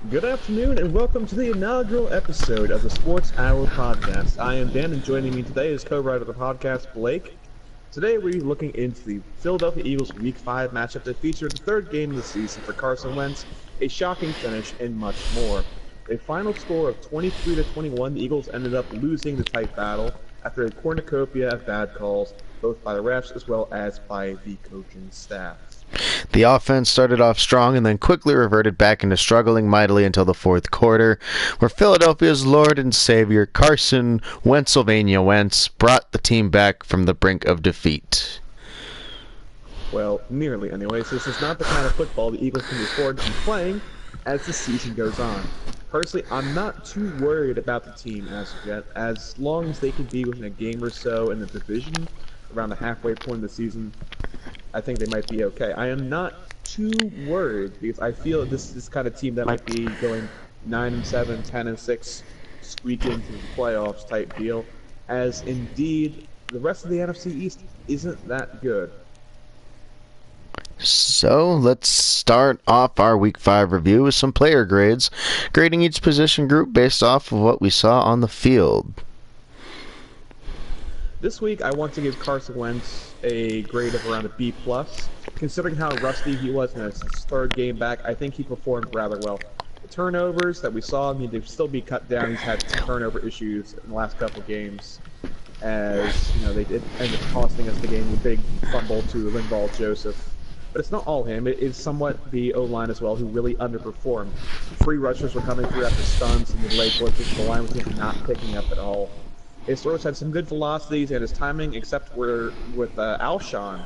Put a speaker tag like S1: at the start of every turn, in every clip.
S1: Good afternoon and welcome to the inaugural episode of the Sports Hour podcast. I am Dan and joining me today is co-writer of the podcast, Blake. Today we're looking into the Philadelphia Eagles Week 5 matchup that featured the third game of the season for Carson Wentz, a shocking finish, and much more. A final score of 23-21, the Eagles ended up losing the tight battle after a cornucopia of bad calls, both by the refs as well as by the coaching staff.
S2: The offense started off strong and then quickly reverted back into struggling mightily until the fourth quarter, where Philadelphia's Lord and Savior Carson Wentz brought the team back from the brink of defeat.
S1: Well, nearly anyways. This is not the kind of football the Eagles can afford to be playing as the season goes on. Personally, I'm not too worried about the team as of yet, as long as they can be within a game or so in the division around the halfway point of the season. I think they might be okay. I am not too worried because I feel this is kind of team that might be going 9-7, 10-6, squeak into the playoffs type deal, as indeed the rest of the NFC East isn't that good.
S2: So let's start off our Week 5 review with some player grades, grading each position group based off of what we saw on the field.
S1: This week, I want to give Carson Wentz a grade of around a B+. Considering how rusty he was in his third game back, I think he performed rather well. The turnovers that we saw need to still be cut down. He's had turnover issues in the last couple games, as they did end up costing us the game with a big fumble to Linval Joseph. But it's not all him. It is somewhat the O-line as well, who really underperformed. Free rushers were coming through after stunts and the leg blitzes. The line was just not picking up at all. His throws had some good velocities, and his timing, except with Alshon,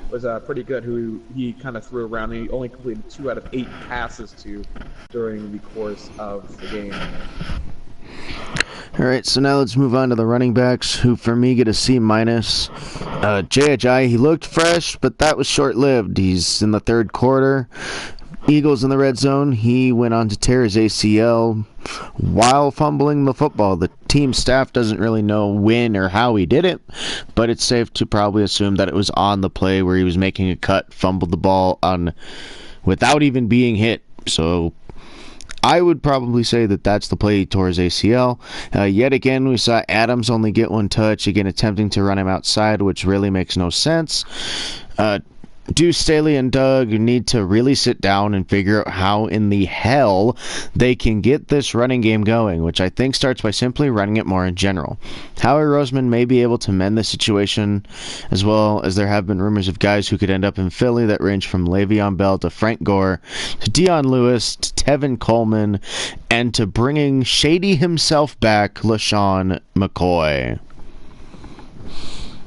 S1: was pretty good, who he kind of threw around. He only completed 2 out of 8 passes to during the course of the game.
S2: All right, so now let's move on to the running backs, who for me get a C-. J.H.I., he looked fresh, but that was short-lived. He's in the third quarter. Eagles in the red zone. He went on to tear his ACL while fumbling the football. The team staff doesn't really know when or how he did it, but it's safe to probably assume that it was on the play where he was making a cut, fumbled the ball on without even being hit. So I would probably say that that's the play he tore his ACL. Yet again, we saw Adams only get 1 touch, again attempting to run him outside, which really makes no sense. Deuce Staley and Doug need to really sit down and figure out how in the hell they can get this running game going, which I think starts by simply running it more in general. Howie Roseman may be able to mend the situation, as well as there have been rumors of guys who could end up in Philly that range from Le'Veon Bell to Frank Gore to Dion Lewis to Tevin Coleman and to bringing Shady himself back, LaShawn McCoy.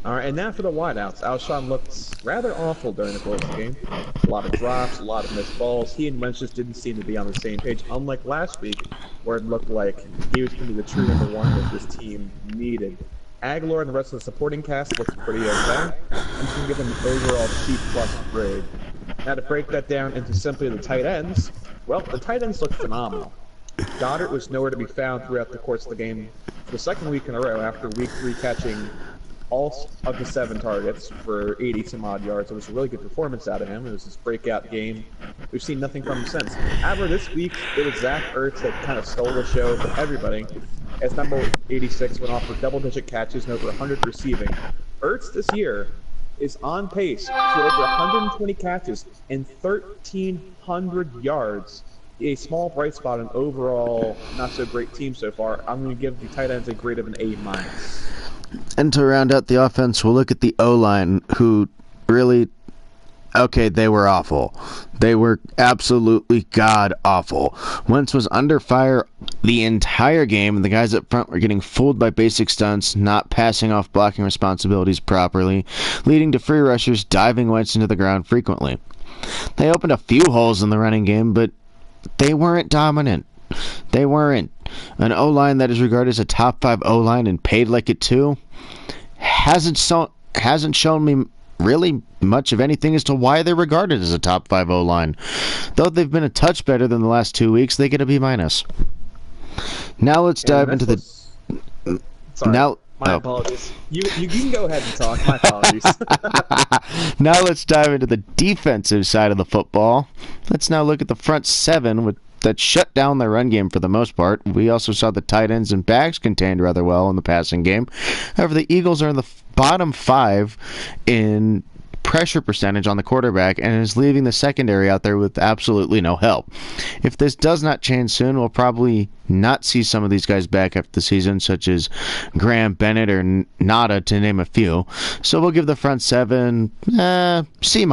S1: All right, and now for the wideouts. Alshon looked rather awful during the course of the game. A lot of drops, a lot of missed balls. He and Wentz just didn't seem to be on the same page, unlike last week, where it looked like he was going to be the true number 1 that this team needed. Aguilar and the rest of the supporting cast looked pretty okay. I'm just going to give them an overall C+ grade. Now to break that down into simply the tight ends, well, the tight ends looked phenomenal. Goddard was nowhere to be found throughout the course of the game for the second week in a row after week 3 catching all of the 7 targets for 80 some odd yards. It was a really good performance out of him. It was his breakout game. We've seen nothing from him since. However, this week it was Zach Ertz that kind of stole the show for everybody, as number 86 went off for double-digit catches and over 100 receiving. Ertz this year is on pace for over 120 catches and 1,300 yards. A small bright spot, an overall not so great team so far. I'm going to give the tight ends a grade of an A-.
S2: And to round out the offense, we'll look at the O-line, who really, they were awful. They were absolutely god-awful. Wentz was under fire the entire game, and the guys up front were getting fooled by basic stunts, not passing off blocking responsibilities properly, leading to free rushers diving Wentz into the ground frequently. They opened a few holes in the running game, but they weren't dominant. They weren't. An O-line that is regarded as a top 5 O-line and paid like it too hasn't shown me really much of anything as to why they're regarded as a top 5 O-line. Though they've been a touch better than the last 2 weeks, they get a B-. Now let's dive into the...
S1: Sorry. My apologies. You can go ahead and talk. My apologies.
S2: Now let's dive into the defensive side of the football. Let's now look at the front 7 with that shut down their run game for the most part. We also saw the tight ends and backs contained rather well in the passing game. However, the Eagles are in the bottom 5 in pressure percentage on the quarterback and is leaving the secondary out there with absolutely no help. If this does not change soon, we'll probably not see some of these guys back after the season, such as Graham Bennett or Nada, to name a few. So we'll give the front 7 C-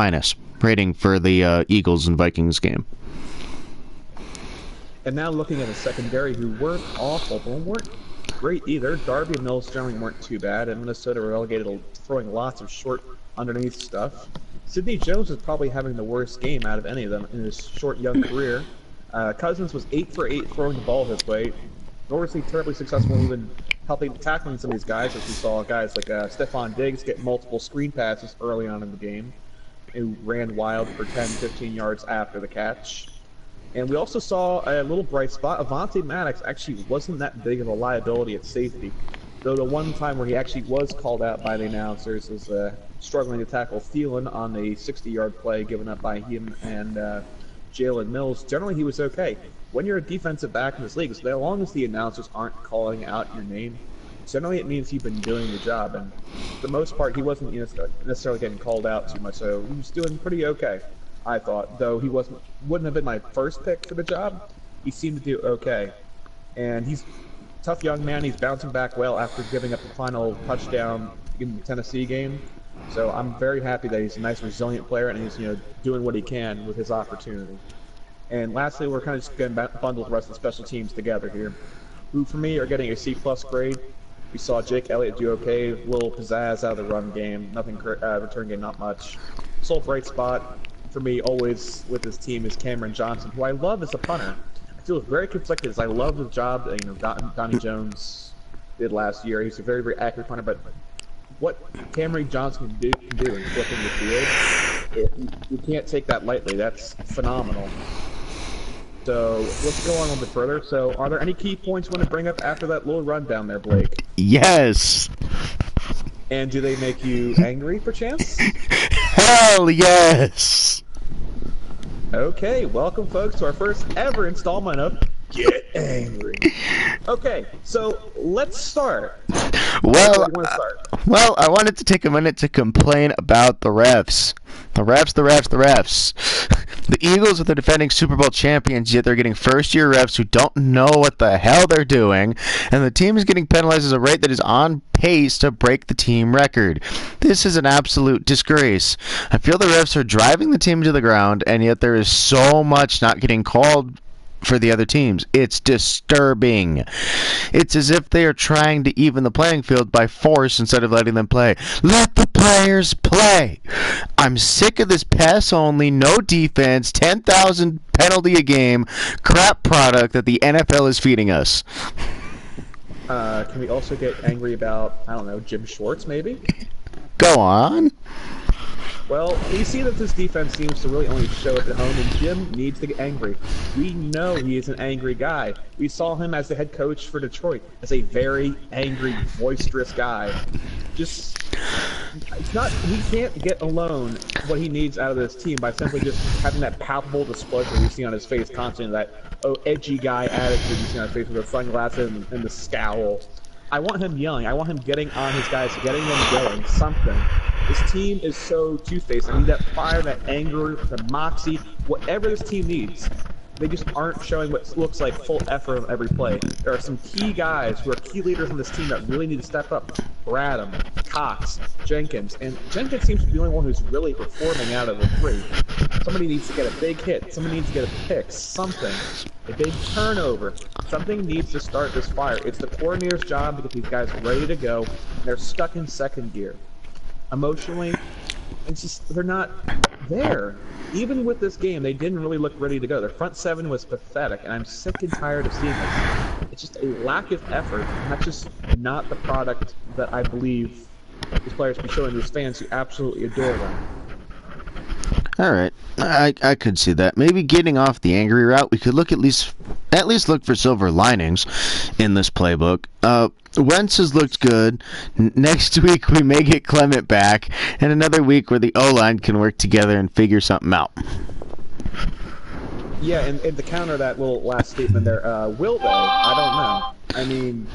S2: rating for the Eagles and Vikings game.
S1: And now looking at a secondary who weren't awful, but weren't great either. Darby and Mills generally weren't too bad, and Minnesota relegated to throwing lots of short underneath stuff. Sidney Jones is probably having the worst game out of any of them in his short young career. Cousins was 8 for 8 throwing the ball his way. Nor was he terribly successful even helping tackling some of these guys, as we saw guys like Stephon Diggs get multiple screen passes early on in the game, who ran wild for 10, 15 yards after the catch. And we also saw a little bright spot. Avonte Maddox actually wasn't that big of a liability at safety, though the one time where he actually was called out by the announcers was struggling to tackle Thielen on the 60-yard play given up by him and Jalen Mills. Generally, he was okay. When you're a defensive back in this league, so as long as the announcers aren't calling out your name, generally it means you've been doing the job. And for the most part, he wasn't necessarily getting called out too much, so he was doing pretty okay, I thought. Though he wouldn't have been my first pick for the job, he seemed to do okay. And he's a tough young man. He's bouncing back well after giving up the final touchdown in the Tennessee game. So I'm very happy that he's a nice, resilient player, and he's doing what he can with his opportunity. And lastly, we're kind of just going to bundle the rest of the special teams together here, who for me are getting a C+ grade. We saw Jake Elliott do okay, a little pizzazz out of the run game, nothing return game, not much. Sole bright spot for me always with this team is Cameron Johnson, who I love as a punter. I feel very conflicted as I love the job that Donnie Jones did last year. He's a very, very accurate punter, but what Cameron Johnson can do in flipping the field, you can't take that lightly. That's phenomenal. So let's go on a little bit further. So are there any key points you want to bring up after that little rundown there, Blake?
S2: Yes.
S1: And do they make you angry, perchance?
S2: Hell yes.
S1: Okay, welcome folks to our first ever installment of Get Angry. Okay, so let's start.
S2: Well,
S1: Where do you want to start?
S2: Well, I wanted to take a minute to complain about the refs. The refs. The Eagles are the defending Super Bowl champions, yet they're getting first-year refs who don't know what the hell they're doing, and the team is getting penalized at a rate that is on pace to break the team record. This is an absolute disgrace. I feel the refs are driving the team to the ground, and yet there is so much not getting called for the other teams. It's disturbing. It's as if they are trying to even the playing field by force instead of letting them play. Let the players play. I'm sick of this pass only, no defense, 10,000 penalty a game crap product that the NFL is feeding us.
S1: Can we also get angry about, I don't know, Jim Schwartz maybe?
S2: Go on.
S1: Well, we see that this defense seems to really only show up at home, and Jim needs to get angry. We know he is an angry guy. We saw him as the head coach for Detroit as a very angry, boisterous guy. It's not, he can't get alone what he needs out of this team by simply just having that palpable displeasure we see on his face constantly, that edgy guy attitude you see on his face with the sunglasses and the scowl. I want him yelling. I want him getting on his guys, getting them going, something. This team is so two-faced. I need that fire, that anger, the moxie, whatever this team needs. They just aren't showing what looks like full effort on every play. There are some key guys who are key leaders in this team that really need to step up. Bradham, Cox, Jenkins. And Jenkins seems to be the only one who's really performing out of the three. Somebody needs to get a big hit. Somebody needs to get a pick. Something. A big turnover. Something needs to start this fire. It's the coordinator's job to get these guys ready to go. They're stuck in second gear. Emotionally, it's just, they're not there. Even with this game, they didn't really look ready to go. Their front seven was pathetic, and I'm sick and tired of seeing this. It's just a lack of effort, and that's just not the product that I believe these players be showing these fans who absolutely adore them.
S2: All right, I could see that. Maybe getting off the angry route, we could look at least look for silver linings in this playbook. Wentz has looked good. Next week we may get Clement back, and another week where the O-line can work together and figure something out.
S1: Yeah, and to counter that little last statement there, will they? I don't know. I mean,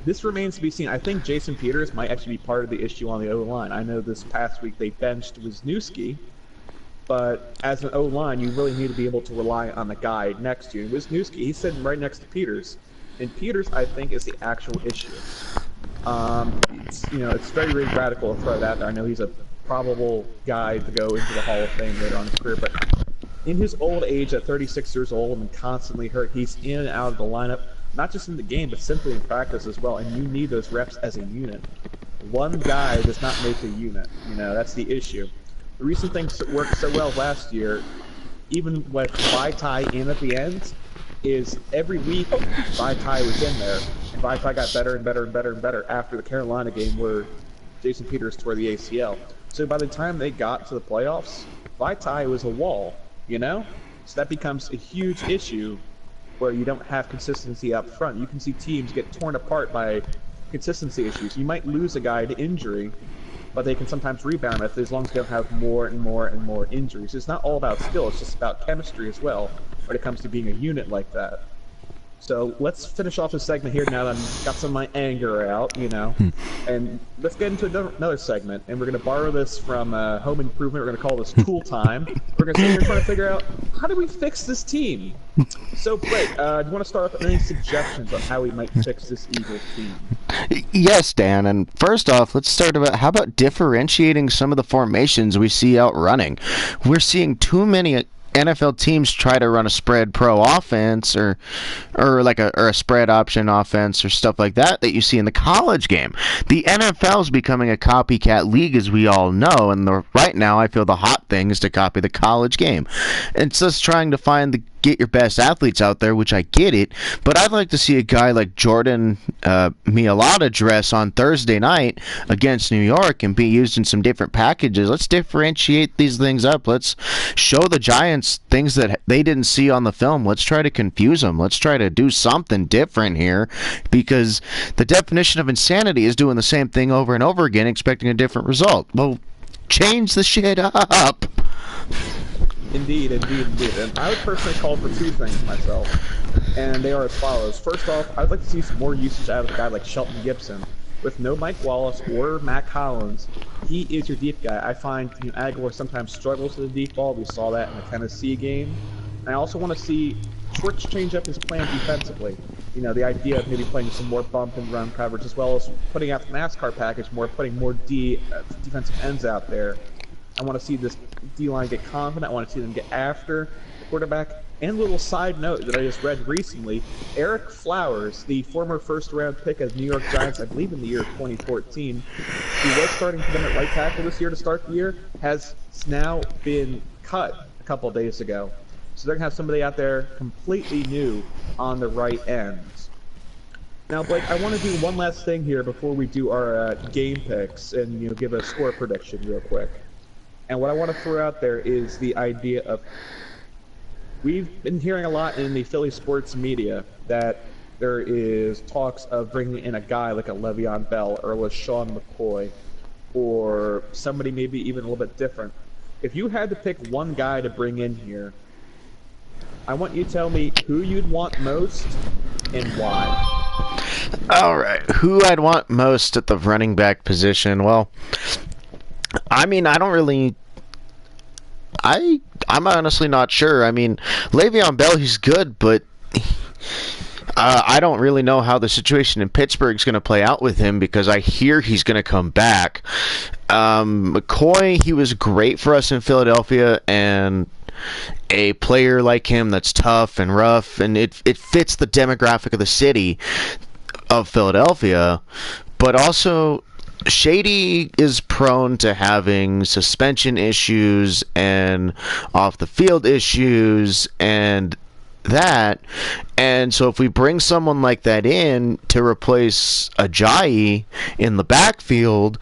S1: this remains to be seen. I think Jason Peters might actually be part of the issue on the O-line. I know this past week they benched Wisniewski, but as an O-line, you really need to be able to rely on the guy next to you. And Wisniewski, he's sitting right next to Peters. And Peters, I think, is the actual issue. It's very radical to throw that out there. I know he's a probable guy to go into the Hall of Fame later on in his career, but in his old age, at 36 years old and constantly hurt, he's in and out of the lineup, not just in the game, but simply in practice as well, and you need those reps as a unit. One guy does not make a unit. That's the issue. The reason things worked so well last year, even with Vaitai in at the end, is every week Vaitai was in there, and Vaitai got better and better and better and better after the Carolina game where Jason Peters tore the ACL. So by the time they got to the playoffs, Vaitai was a wall, So that becomes a huge issue where you don't have consistency up front. You can see teams get torn apart by consistency issues. You might lose a guy to injury, but they can sometimes rebound it as long as they don't have more and more and more injuries. It's not all about skill, it's just about chemistry as well when it comes to being a unit like that. So let's finish off this segment here now that I've got some of my anger out, and let's get into another segment, and we're going to borrow this from Home Improvement. We're going to call this Tool Time. We're going to sit here trying to figure out, how do we fix this team? So, Blake, do you want to start off with any suggestions on how we might fix this Eagles team?
S2: Yes, Dan, and first off, let's start about how about differentiating some of the formations we see out running. We're seeing too many NFL teams try to run a spread pro offense or a spread option offense or stuff like that you see in the college game. The NFL is becoming a copycat league, as we all know, and right now I feel the hot thing is to copy the college game. It's just trying to get your best athletes out there, which I get it, but I'd like to see a guy like Jordan Mailata dress on Thursday night against New York and be used in some different packages. Let's differentiate these things up. Let's show the Giants things that they didn't see on the film. Let's try to confuse them. Let's try to do something different here, because the definition of insanity is doing the same thing over and over again expecting a different result. Well, change the shit up.
S1: Indeed. And I would personally call for two things myself, and they are as follows. First off, I'd like to see some more usage out of a guy like Shelton Gibson. With no Mike Wallace or Matt Collins, he is your deep guy. I find Aguilar sometimes struggles with the deep ball. We saw that in the Tennessee game. And I also want to see Schwartz change up his plan defensively. The idea of maybe playing some more bump and run coverage, as well as putting out the NASCAR package putting more defensive ends out there. I want to see this D-line get confident. I want to see them get after the quarterback. And a little side note that I just read recently, Eric Flowers, the former first-round pick of the New York Giants, I believe in the year 2014, who was starting for them at right tackle this year to start the year, has now been cut a couple of days ago. So they're going to have somebody out there completely new on the right end. Now, Blake, I want to do one last thing here before we do our game picks and give a score prediction real quick. And what I want to throw out there is the idea of, we've been hearing a lot in the Philly sports media that there is talks of bringing in a guy like a Le'Veon Bell or a LaShawn McCoy or somebody maybe even a little bit different. If you had to pick one guy to bring in here, I want you to tell me who you'd want most and why.
S2: All right, who I'd want most at the running back position? Well, I mean, I don't really... I'm honestly not sure. I mean, Le'Veon Bell, he's good, but I don't really know how the situation in Pittsburgh's going to play out with him, because I hear he's going to come back. McCoy, he was great for us in Philadelphia, and a player like him that's tough and rough, and it fits the demographic of the city of Philadelphia, but also Shady is prone to having suspension issues and off the field issues and that, and so if we bring someone like that in to replace Ajayi in the backfield,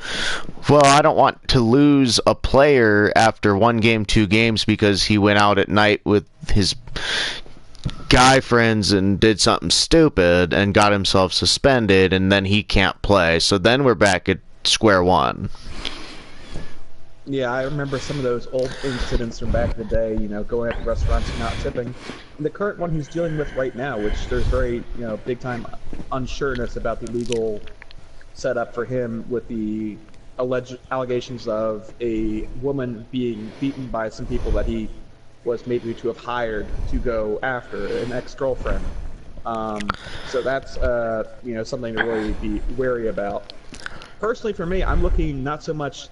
S2: well, I don't want to lose a player after one game, 2 games, because he went out at night with his guy friends and did something stupid and got himself suspended, and then he can't play. So then we're back at square one.
S1: Yeah, I remember some of those old incidents from back in the day, going at the restaurants and not tipping. And the current one he's dealing with right now, which there's very, big time unsureness about the legal setup for him with the alleged allegations of a woman being beaten by some people that he was maybe to have hired to go after, an ex-girlfriend. So that's, something to really be wary about. Personally, for me, I'm looking not so much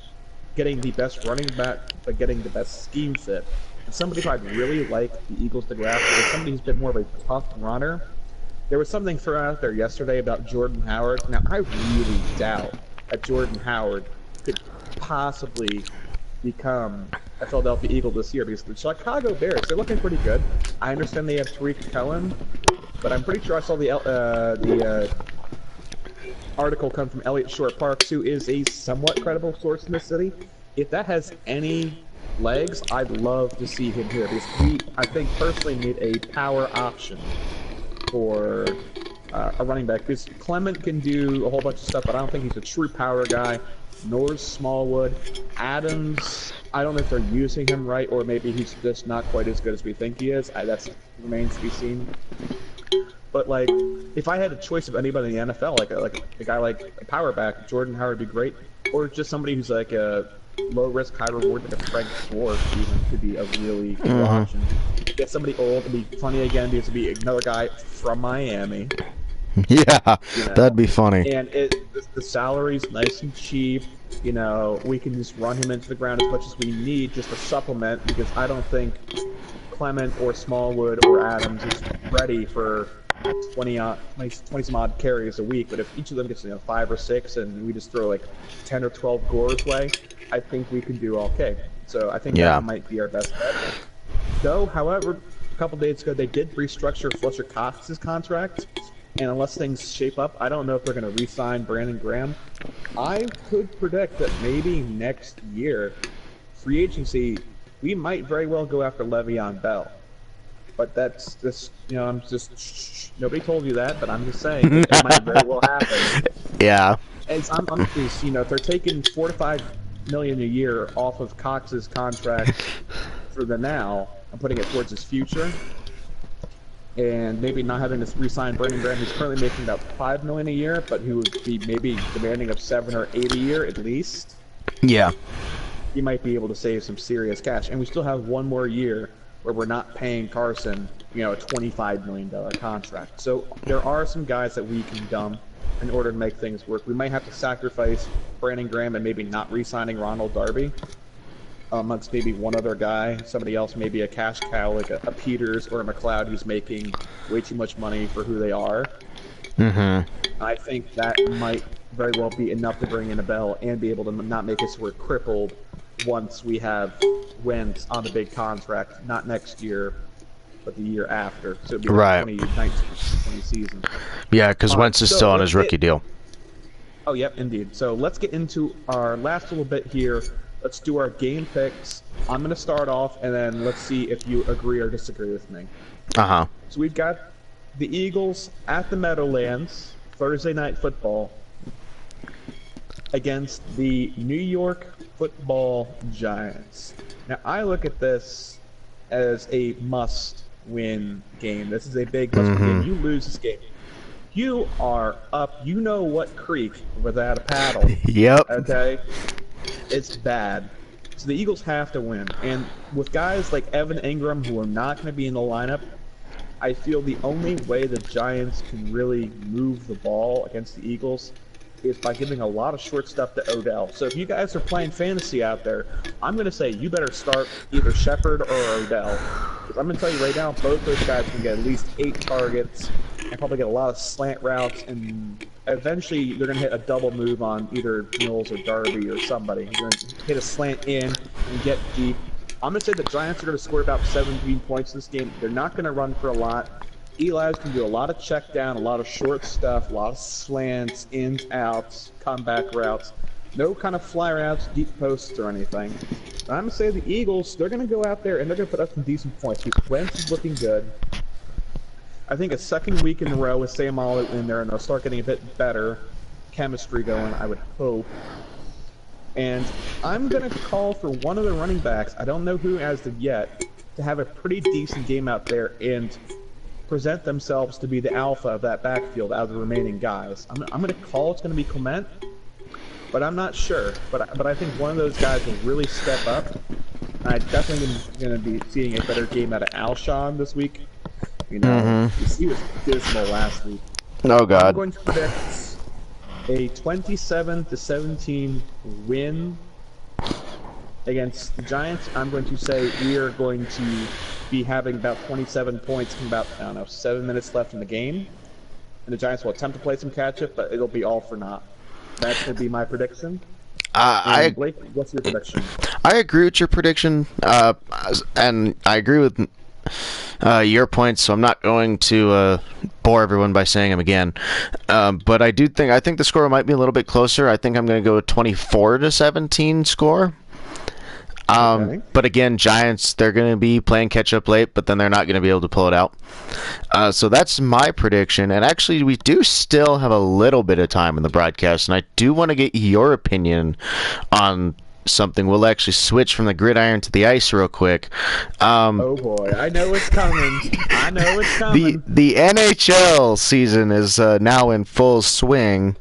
S1: getting the best running back, but getting the best scheme fit. And somebody who I'd really like the Eagles to go after is somebody who's a bit more of a tough runner. There was something thrown out there yesterday about Jordan Howard. Now, I really doubt that Jordan Howard could possibly become a Philadelphia Eagle this year because the Chicago Bears, they're looking pretty good. I understand they have Tariq Cohen, but I'm pretty sure I saw the article come from Elliot Short Parks, who is a somewhat credible source in the city. If that has any legs, I'd love to see him here because we, I think, personally need a power option for a running back. Because Clement can do a whole bunch of stuff, but I don't think he's a true power guy. Nor is Smallwood. Adams, I don't know if they're using him right, or maybe he's just not quite as good as we think he is. That remains to be seen. But like, if I had a choice of anybody in the NFL, like a guy like a power back, Jordan Howard would be great, or just somebody who's like a low risk, high reward, like a Frank Gore even could be a really good option. Get somebody old to be funny again because to be another guy from Miami.
S2: Yeah, that'd be funny.
S1: And the salary's nice and cheap. We can just run him into the ground as much as we need just to supplement because I don't think Clement or Smallwood or Adams is ready for 20 some odd carries a week. But if each of them gets 5 or 6 and we just throw like 10 or 12 Gore's way, I think we can do okay. So I think that might be our best bet. Though, however, a couple days ago they did restructure Fletcher Cox's contract, and unless things shape up, I don't know if they're going to re-sign Brandon Graham. I could predict that maybe next year, free agency, we might very well go after Le'Veon Bell. But that's just, I'm just, nobody told you that, but I'm just saying, it might very well happen.
S2: Yeah.
S1: As I'm just, if they're taking $4 to $5 million a year off of Cox's contract for the now, and putting it towards his future, and maybe not having to re-sign Brandon Graham, who's currently making about $5 million a year, but who would be maybe demanding of 7 or 8 a year at least.
S2: Yeah.
S1: You might be able to save some serious cash, and we still have one more year where we're not paying Carson, a $25 million contract. So there are some guys that we can dump in order to make things work. We might have to sacrifice Brandon Graham and maybe not re-signing Ronald Darby amongst maybe one other guy, somebody else, maybe a cash cow like a Peters or a McLeod who's making way too much money for who they are. I think that might very well be enough to bring in a Bell and be able to not make us we're crippled once we have Wentz on the big contract, not next year, but the year after. So it'd be like 2019-20 season.
S2: Yeah, because Wentz is still on his rookie deal.
S1: Oh, yep, indeed. So let's get into our last little bit here. Let's do our game picks. I'm going to start off, and then let's see if you agree or disagree with me. So we've got the Eagles at the Meadowlands, Thursday Night Football, against the New York Football Giants. Now, I look at this as a must-win game. This is a big must-win game. You lose this game, you are up. You know what creek without a paddle.
S2: Yep.
S1: Okay? It's bad. So the Eagles have to win. And with guys like Evan Ingram who are not going to be in the lineup, I feel the only way the Giants can really move the ball against the Eagles is by giving a lot of short stuff to Odell. So if you guys are playing fantasy out there, I'm going to say you better start either Shepard or Odell. Because I'm going to tell you right now, both those guys can get at least 8 targets and probably get a lot of slant routes, and eventually they're going to hit a double move on either Mills or Darby or somebody. They're going to hit a slant in and get deep. I'm going to say the Giants are going to score about 17 points in this game. They're not going to run for a lot. Eli's can do a lot of check down, a lot of short stuff, a lot of slants, ins, outs, comeback routes. No kind of fly routes, deep posts, or anything. But I'm going to say the Eagles, they're going to go out there and they're going to put up some decent points. Wentz is looking good. I think a second week in a row with Sam All in there, and they'll start getting a bit better chemistry going, I would hope. And I'm going to call for one of the running backs, I don't know who as of yet, to have a pretty decent game out there and present themselves to be the alpha of that backfield out of the remaining guys. I'm going to call it's going to be Clement, but I'm not sure. But I think one of those guys will really step up. I definitely am going to be seeing a better game out of Alshon this week. You know, he was dismal last week.
S2: Oh, God.
S1: I'm going to predict a 27-17 win against the Giants. I'm going to say we are going to be having about 27 points from about, 7 minutes left in the game. And the Giants will attempt to play some catch-up, but it'll be all for naught. That's going to be my prediction. Blake, what's your prediction?
S2: I agree with your prediction, and I agree with your points, so I'm not going to bore everyone by saying them again. But I think the score might be a little bit closer. I think I'm going to go 24-17 score.
S1: Okay.
S2: But again, Giants, they're going to be playing catch-up late, but then they're not going to be able to pull it out. So that's my prediction. And actually, we do still have a little bit of time in the broadcast, and I do want to get your opinion on something. We'll actually switch from the gridiron to the ice real quick.
S1: Oh boy, I know it's coming. I know it's coming.
S2: The NHL season is now in full swing,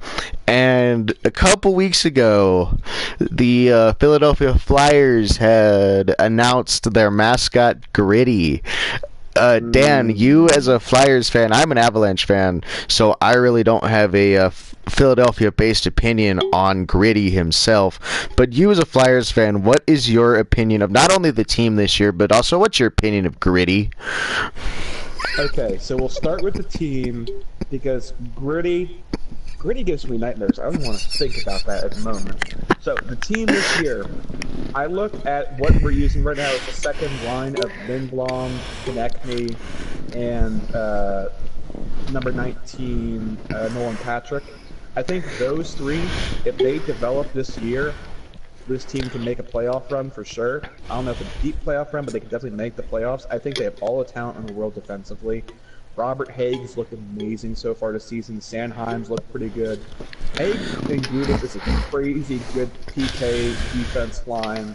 S2: and a couple weeks ago, the Philadelphia Flyers had announced their mascot, Gritty. Dan, you as a Flyers fan, I'm an Avalanche fan, so I really don't have a Philadelphia-based opinion on Gritty himself. But you as a Flyers fan, what is your opinion of not only the team this year, but also what's your opinion of Gritty?
S1: Okay, so we'll start with the team, because Gritty gives me nightmares. I don't want to think about that at the moment. So the team this year, I look at what we're using right now as the second line of Lindblom, Konechny, and number 19, Nolan Patrick. I think those three, if they develop this year, this team can make a playoff run for sure. I don't know if a deep playoff run, but they can definitely make the playoffs. I think they have all the talent in the world defensively. Robert Hague's looked amazing so far this season. Sanheim's looked pretty good. Hague and Gudas is a crazy good PK defense line,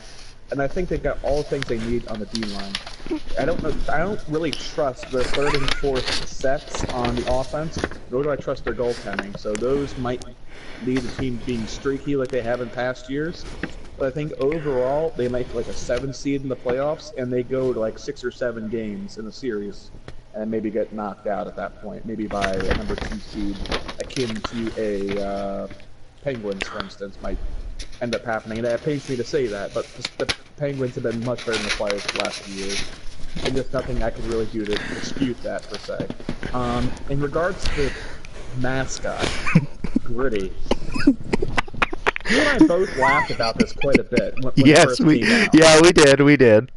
S1: and I think they've got all the things they need on the D line. I don't really trust their third and fourth sets on the offense, nor do I trust their goaltending. So those might lead the team being streaky like they have in past years. But I think overall they might be like a 7 seed in the playoffs, and they go to like 6 or 7 games in the series, and maybe get knocked out at that point, maybe by a number 2 seed, akin to a Penguins, for instance, might end up happening. And it pains me to say that, but the Penguins have been much better than the Flyers the last few years, and there's nothing I can really do to dispute that, per se. In regards to the mascot, Gritty, you and I both laughed about this quite a bit when it first came out.
S2: Yeah, we did.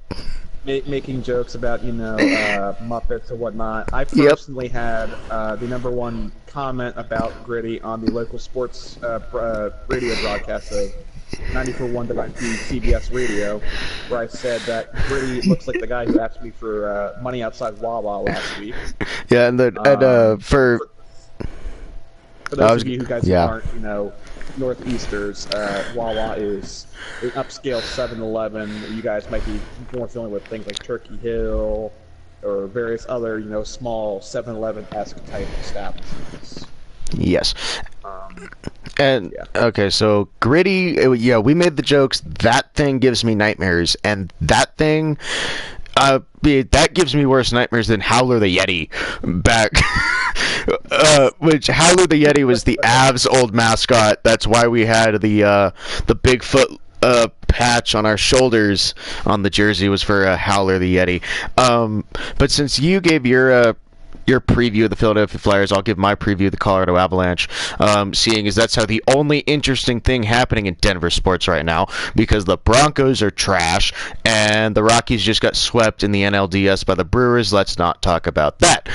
S1: Making jokes about, Muppets or whatnot. I personally had the number 1 comment about Gritty on the local sports radio broadcast of 94.1 CBS Radio, where I said that Gritty looks like the guy who asked me for money outside Wawa last week.
S2: Yeah, and for
S1: those of you who aren't, Northeasters, Wawa is an upscale 7-Eleven. You guys might be more familiar with things like Turkey Hill or various other, small 7-Eleven-esque type establishments.
S2: Yes. Okay, so Gritty, we made the jokes. That thing gives me nightmares, and that thing, that gives me worse nightmares than Howler the Yeti back. Which Howler the Yeti was the Avs' old mascot. That's why we had the Bigfoot patch on our shoulders on the jersey was for Howler the Yeti. But since you gave your preview of the Philadelphia Flyers, I'll give my preview of the Colorado Avalanche, seeing as that's how the only interesting thing happening in Denver sports right now, because the Broncos are trash, and the Rockies just got swept in the NLDS by the Brewers. Let's not talk about that.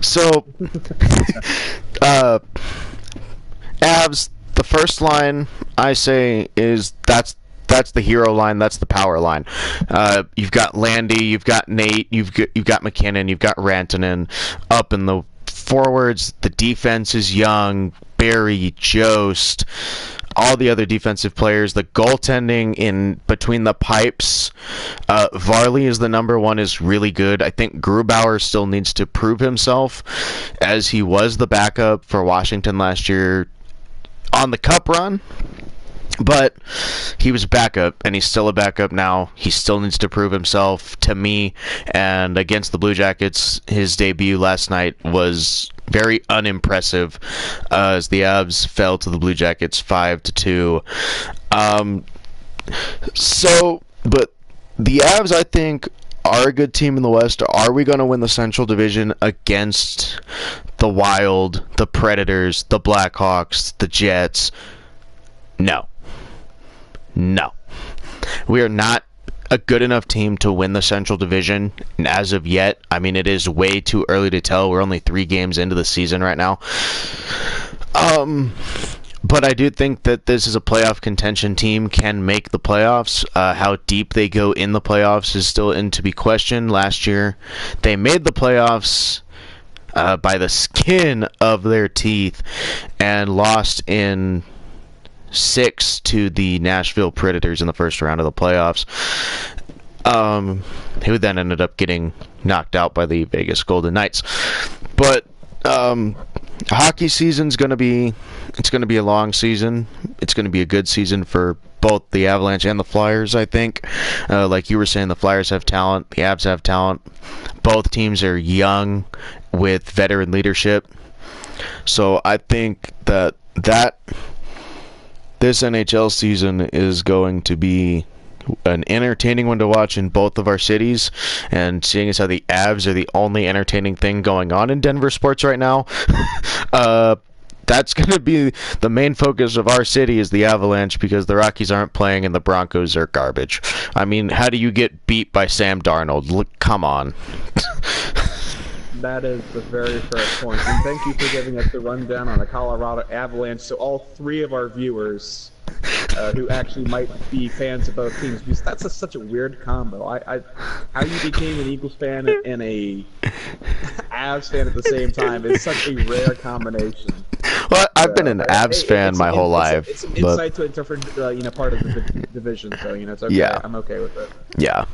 S2: So, Avs, the first line, I say, is that's the hero line. That's the power line. You've got Landy, you've got Nate, you've got McKinnon, you've got Rantanen. Up in the forwards, the defense is young. Barry, Jost, all the other defensive players. The goaltending in between the pipes, Varley is the number one, is really good. I think Grubauer still needs to prove himself, as he was the backup for Washington last year on the Cup run. But he was backup, and he's still a backup now. He still needs to prove himself to me. And against the Blue Jackets, his debut last night was very unimpressive, as the Avs fell to the Blue Jackets 5-2. But the Avs, I think, are a good team in the West. Are we going to win the Central Division against the Wild, the Predators, the Blackhawks, the Jets? No. We are not a good enough team to win the Central Division as of yet. I mean, it is way too early to tell. We're only 3 games into the season right now. But I do think that this is a playoff contention team, can make the playoffs. How deep they go in the playoffs is still to be questioned. Last year, they made the playoffs by the skin of their teeth and lost in 6 to the Nashville Predators in the first round of the playoffs, who then ended up getting knocked out by the Vegas Golden Knights. But hockey season's going to be a long season. It's going to be a good season for both the Avalanche and the Flyers, I think. Like you were saying, the Flyers have talent, the Avs have talent. Both teams are young with veteran leadership. So I think that this NHL season is going to be an entertaining one to watch in both of our cities, and seeing as how the Avs are the only entertaining thing going on in Denver sports right now, that's going to be the main focus of our city, is the Avalanche, because the Rockies aren't playing and the Broncos are garbage. I mean, how do you get beat by Sam Darnold? Look, come on.
S1: That is a very fair point. And thank you for giving us the rundown on the Colorado Avalanche. So all 3 of our viewers who actually might be fans of both teams, because that's such a weird combo. How you became an Eagles fan and a Avs fan at the same time is such a rare combination.
S2: Well, I've been an Avs fan my whole life.
S1: It's an insight to a different part of the division, so it's okay.
S2: Yeah.
S1: I'm okay with it.
S2: Yeah.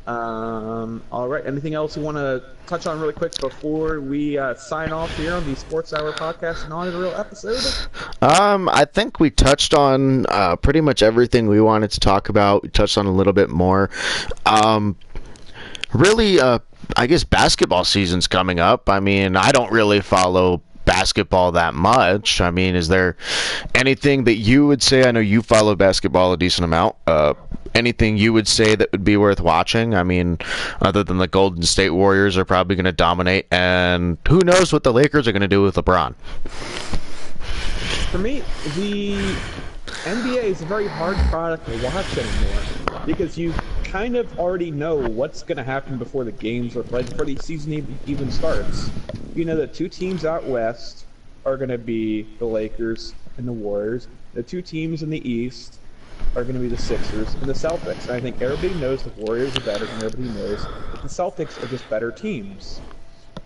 S1: All right. Anything else you want to touch on really quick before we sign off here on the Sports Hour podcast and on the real episode?
S2: I think we touched on pretty much everything we wanted to talk about. We touched on a little bit more. Really, I guess basketball season's coming up. I mean, I don't really follow basketball that much. I mean, is there anything that you would say? I know you follow basketball a decent amount. Anything you would say that would be worth watching? I mean, other than the Golden State Warriors are probably going to dominate, and who knows what the Lakers are going to do with LeBron.
S1: For me, the NBA is a very hard product to watch anymore, because you kind of already know what's going to happen before the games are played, before the season even starts. You know, the 2 teams out west are going to be the Lakers and the Warriors. The 2 teams in the East are going to be the Sixers and the Celtics. And I think everybody knows the Warriors are better, and everybody knows that the Celtics are just better teams.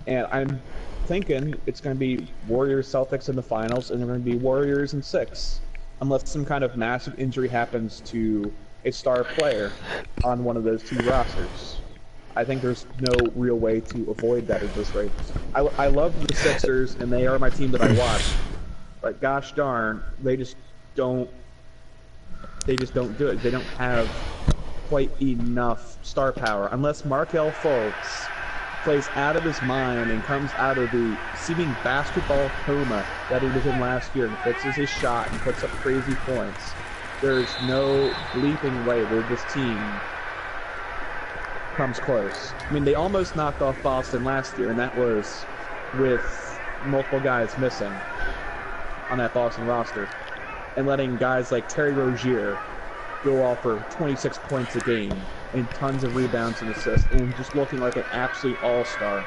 S1: And I'm thinking it's going to be Warriors-Celtics in the finals, and they're going to be Warriors in 6, unless some kind of massive injury happens to a star player on one of those 2 rosters. I think there's no real way to avoid that at this rate. I love the Sixers, and they are my team that I watch. But gosh darn, they just don't do it. They don't have quite enough star power. Unless Markelle Fultz plays out of his mind and comes out of the seeming basketball coma that he was in last year and fixes his shot and puts up crazy points, there's no bleeping way that this team comes close. I mean, they almost knocked off Boston last year, and that was with multiple guys missing on that Boston roster, and letting guys like Terry Rozier go off for 26 points a game and tons of rebounds and assists, and just looking like an absolute all-star.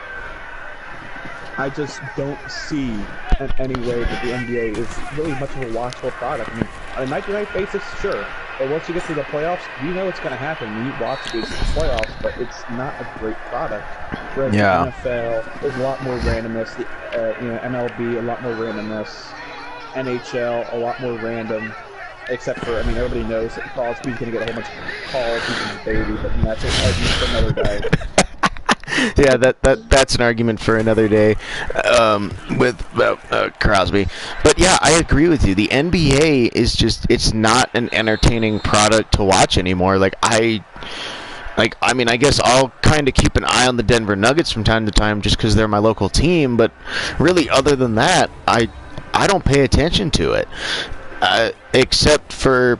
S1: I just don't see in any way that the NBA is really much of a watchable product. I mean, on a night-to-night basis, sure. But once you get to the playoffs, you know what's going to happen when you watch these playoffs, but it's not a great product. Whereas the NFL, there's a lot more randomness. MLB, a lot more randomness. NHL, a lot more random. except for, I mean, everybody knows that Crosby's going to get a whole bunch of calls. He's his baby, but that's an argument for another day.
S2: Yeah, that's an argument for another day with Crosby. But yeah, I agree with you. The NBA is just—it's not an entertaining product to watch anymore. I mean, I guess I'll kind of keep an eye on the Denver Nuggets from time to time just because they're my local team. But really, other than that, I don't pay attention to it, except for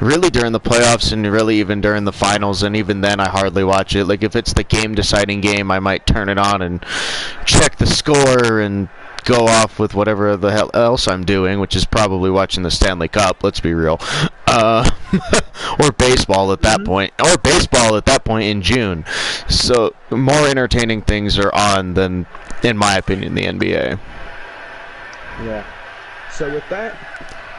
S2: really during the playoffs and really even during the finals, and even then I hardly watch it. Like if it's the game-deciding game, I might turn it on and check the score and go off with whatever the hell else I'm doing, which is probably watching the Stanley Cup, let's be real. Or baseball at that point. Or baseball at that point in June. So more entertaining things are on than, in my opinion, the NBA.
S1: Yeah. So with that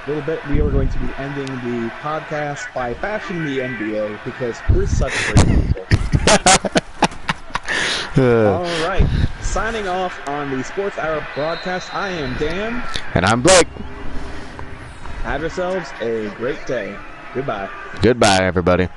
S1: little bit, we are going to be ending the podcast by bashing the NBA because we're such great people. All right. Signing off on the Sports Hour broadcast, I am Dan.
S2: And I'm Blake.
S1: Have yourselves a great day. Goodbye.
S2: Goodbye, everybody.